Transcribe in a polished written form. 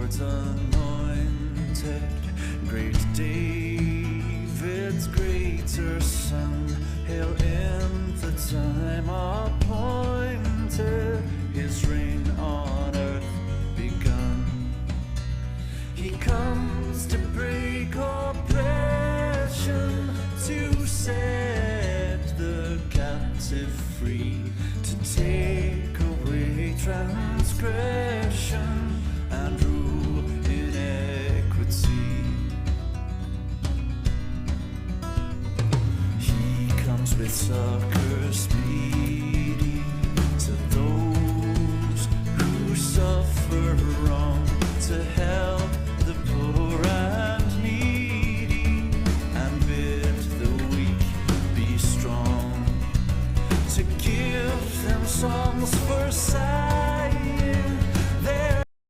Lord's anointed, great David's greater son, hail in the time appointed, his reign on earth begun. He comes to break oppression, to set the captive free, to take away transgression and rule in equity. He comes with succor